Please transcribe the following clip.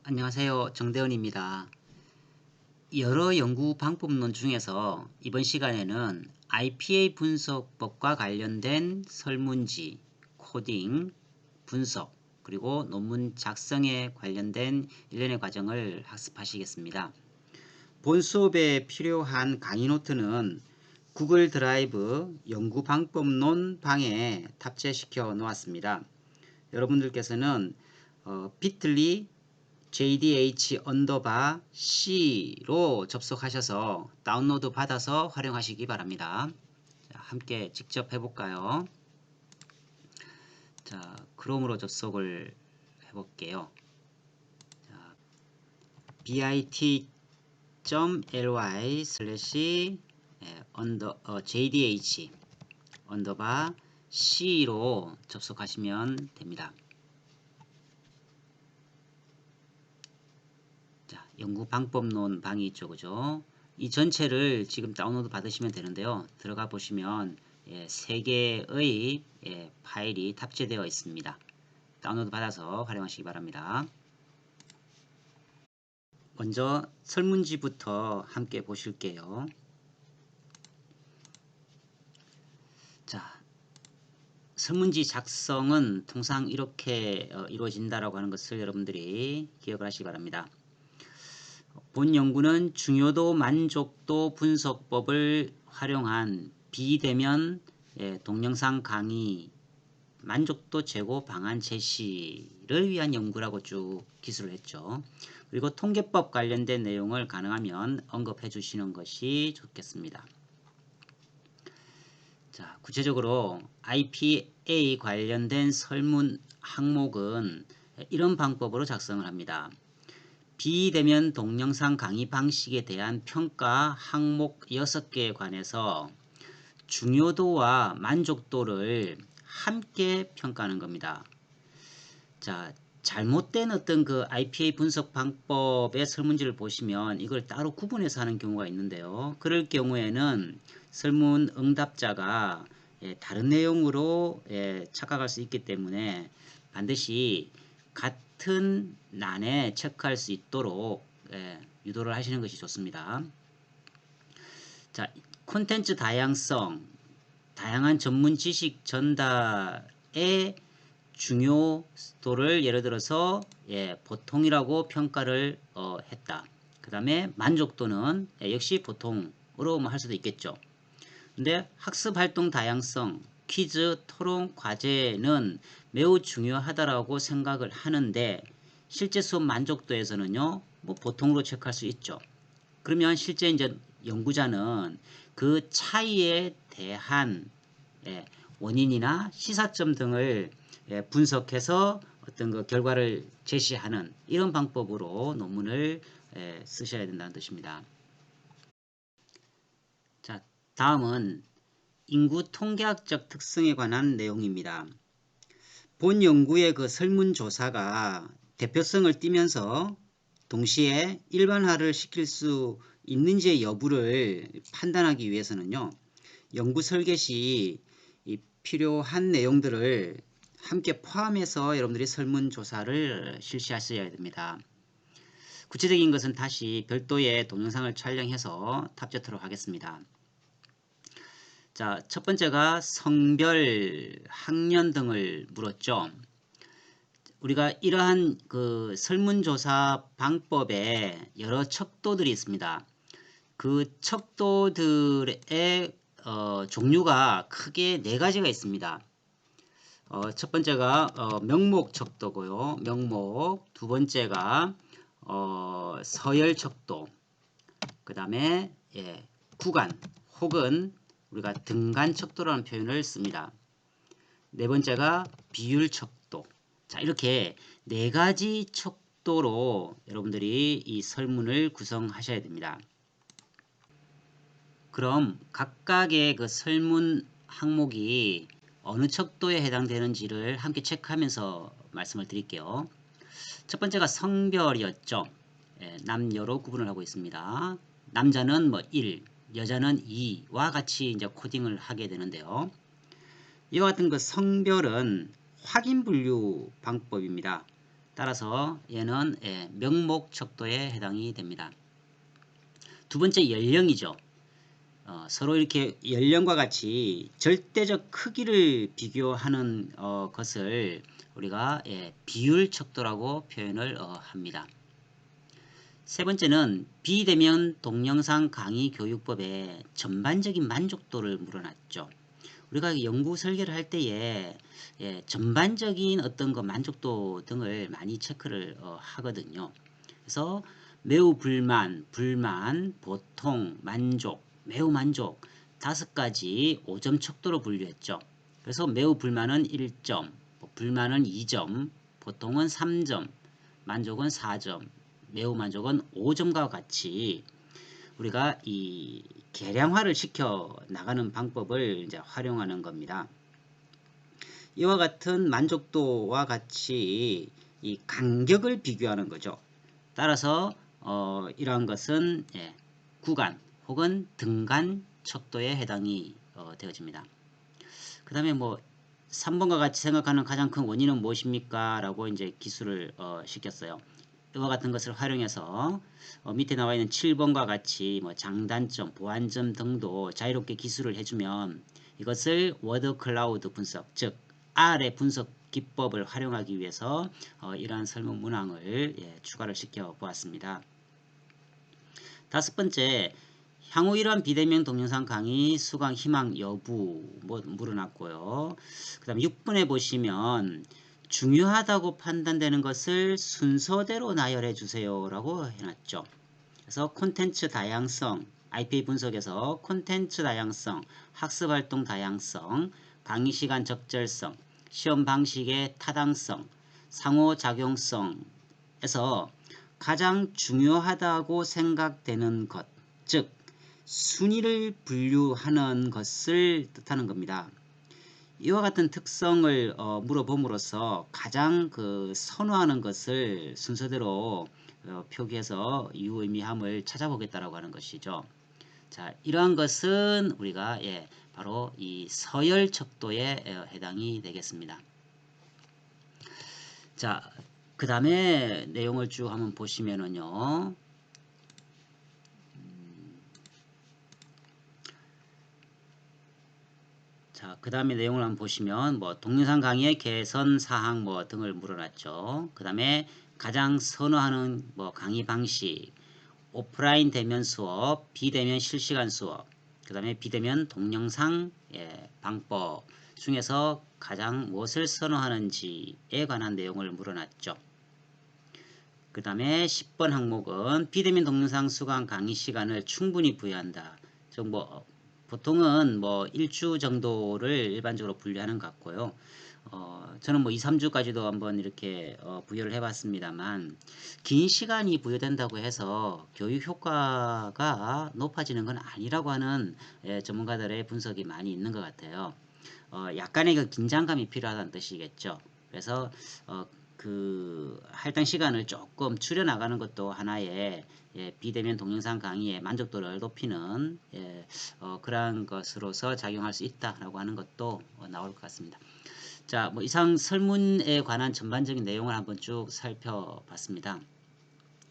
안녕하세요. 정대원입니다. 여러 연구 방법론 중에서 이번 시간에는 IPA 분석법과 관련된 설문지, 코딩, 분석, 그리고 논문 작성에 관련된 일련의 과정을 학습하시겠습니다. 본 수업에 필요한 강의 노트는 구글 드라이브 연구 방법론 방에 탑재시켜 놓았습니다. 여러분들께서는 bit.ly jdh_c로 접속하셔서 다운로드 받아서 활용하시기 바랍니다. 자, 함께 직접 해볼까요? 자, 크롬으로 접속을 해볼게요. 자, bit.ly jdh_c로 접속하시면 됩니다. 자, 연구 방법론 방이 있죠, 그죠? 이 전체를 지금 다운로드 받으시면 되는데요. 들어가 보시면 3개의 파일이 탑재되어 있습니다. 다운로드 받아서 활용하시기 바랍니다. 먼저 설문지부터 함께 보실게요. 자, 설문지 작성은 통상 이렇게 이루어진다라고 하는 것을 여러분들이 기억을 하시기 바랍니다. 본 연구는 중요도 만족도 분석법을 활용한 비대면 동영상 강의 만족도 제고 방안 제시를 위한 연구라고 쭉 기술을 했죠. 그리고 통계법 관련된 내용을 가능하면 언급해 주시는 것이 좋겠습니다. 자, 구체적으로 IPA 관련된 설문 항목은 이런 방법으로 작성을 합니다. 비대면 동영상 강의 방식에 대한 평가 항목 6개에 관해서 중요도와 만족도를 함께 평가하는 겁니다. 자, 잘못된 어떤 그 IPA 분석 방법의 설문지를 보시면 이걸 따로 구분해서 하는 경우가 있는데요. 그럴 경우에는 설문 응답자가 다른 내용으로 착각할 수 있기 때문에 반드시 같은 난에 체크할 수 있도록 유도를 하시는 것이 좋습니다. 자, 콘텐츠 다양성, 다양한 전문 지식 전달의 중요도를 예를 들어서 보통이라고 평가를 했다. 그 다음에 만족도는 역시 보통으로 할 수도 있겠죠. 근데 학습활동 다양성, 퀴즈, 토론, 과제는 매우 중요하다라고 생각을 하는데 실제 수업 만족도에서는요, 뭐 보통으로 체크할 수 있죠. 그러면 실제 이제 연구자는 그 차이에 대한 원인이나 시사점 등을 분석해서 어떤 그 결과를 제시하는 이런 방법으로 논문을 쓰셔야 된다는 뜻입니다. 자, 다음은 인구 통계학적 특성에 관한 내용입니다. 본 연구의 그 설문조사가 대표성을 띠면서 동시에 일반화를 시킬 수 있는지의 여부를 판단하기 위해서는요, 연구 설계 시 이 필요한 내용들을 함께 포함해서 여러분들이 설문조사를 실시하셔야 됩니다. 구체적인 것은 다시 별도의 동영상을 촬영해서 탑재토록 하겠습니다. 자, 첫 번째가 성별, 학년 등을 물었죠. 우리가 이러한 그 설문조사 방법에 여러 척도들이 있습니다. 그 척도들의 종류가 크게 4가지가 있습니다. 첫 번째가 명목 척도고요. 명목. 두 번째가 서열 척도. 그 다음에 구간 혹은 우리가 등간 척도라는 표현을 씁니다. 네 번째가 비율 척도. 자, 이렇게 4가지 척도로 여러분들이 이 설문을 구성하셔야 됩니다. 그럼 각각의 그 설문 항목이 어느 척도에 해당되는지를 함께 체크하면서 말씀을 드릴게요. 첫 번째가 성별이었죠. 남녀로 구분을 하고 있습니다. 남자는 뭐 1, 여자는 2와 같이 이제 코딩을 하게 되는데요. 이와 같은 그 성별은 확인 분류 방법입니다. 따라서 얘는 명목 척도에 해당이 됩니다. 두 번째 연령이죠. 서로 이렇게 연령과 같이 절대적 크기를 비교하는 것을 우리가 비율 척도라고 표현을 합니다. 세 번째는 비대면 동영상 강의 교육법의 전반적인 만족도를 물어놨죠. 우리가 연구 설계를 할 때에 전반적인 어떤 그 만족도 등을 많이 체크를 하거든요. 그래서 매우 불만, 보통, 만족, 매우 만족 5가지 5점 척도로 분류했죠. 그래서 매우 불만은 1점, 불만은 2점, 보통은 3점, 만족은 4점, 매우 만족은 5점과 같이 우리가 이 계량화를 시켜 나가는 방법을 이제 활용하는 겁니다. 이와 같은 만족도와 같이 이 간격을 비교하는 거죠. 따라서 이러한 것은 구간 혹은 등간 척도에 해당이 되어집니다. 그 다음에 뭐 3번과 같이 생각하는 가장 큰 원인은 무엇입니까? 라고 이제 기술을 시켰어요. 이와 같은 것을 활용해서 밑에 나와 있는 7번과 같이 뭐 장단점, 보완점 등도 자유롭게 기술을 해주면 이것을 워드 클라우드 분석, 즉 R의 분석 기법을 활용하기 위해서 이러한 설문 문항을 추가를 시켜 보았습니다. 5번째, 향후 이러한 비대면 동영상 강의 수강 희망 여부 물어놨고요. 그 다음 6번에 보시면 중요하다고 판단되는 것을 순서대로 나열해 주세요 라고 해놨죠. 그래서 콘텐츠 다양성, IPA 분석에서 콘텐츠 다양성, 학습활동 다양성, 강의시간 적절성, 시험 방식의 타당성, 상호작용성에서 가장 중요하다고 생각되는 것, 즉 순위를 분류하는 것을 뜻하는 겁니다. 이와 같은 특성을 물어봄으로써 가장 선호하는 것을 순서대로 표기해서 유의미함을 찾아보겠다라고 하는 것이죠. 자, 이러한 것은 우리가 바로 이 서열 척도에 해당이 되겠습니다. 자, 그 다음에 내용을 쭉 한번 보시면은요. 자, 그 다음에 내용을 한번 보시면 뭐 동영상 강의의 개선 사항 뭐 등을 물어놨죠. 그 다음에 가장 선호하는 뭐 강의 방식, 오프라인 대면 수업, 비대면 실시간 수업, 그 다음에 비대면 동영상 방법 중에서 가장 무엇을 선호하는지에 관한 내용을 물어놨죠. 그 다음에 10번 항목은 비대면 동영상 수강 강의 시간을 충분히 부여한다. 즉 뭐 보통은 뭐 1주 정도를 일반적으로 분류하는 것 같고요. 저는 뭐 2, 3주까지도 한번 이렇게 부여를 해봤습니다만 긴 시간이 부여된다고 해서 교육 효과가 높아지는 건 아니라고 하는 전문가들의 분석이 많이 있는 것 같아요. 약간의 그 긴장감이 필요하다는 뜻이겠죠. 그래서 그 할당 시간을 조금 줄여 나가는 것도 하나의 비대면 동영상 강의의 만족도를 높이는 그러한 것으로서 작용할 수 있다라고 하는 것도 나올 것 같습니다. 자, 뭐 이상 설문에 관한 전반적인 내용을 한번 쭉 살펴봤습니다.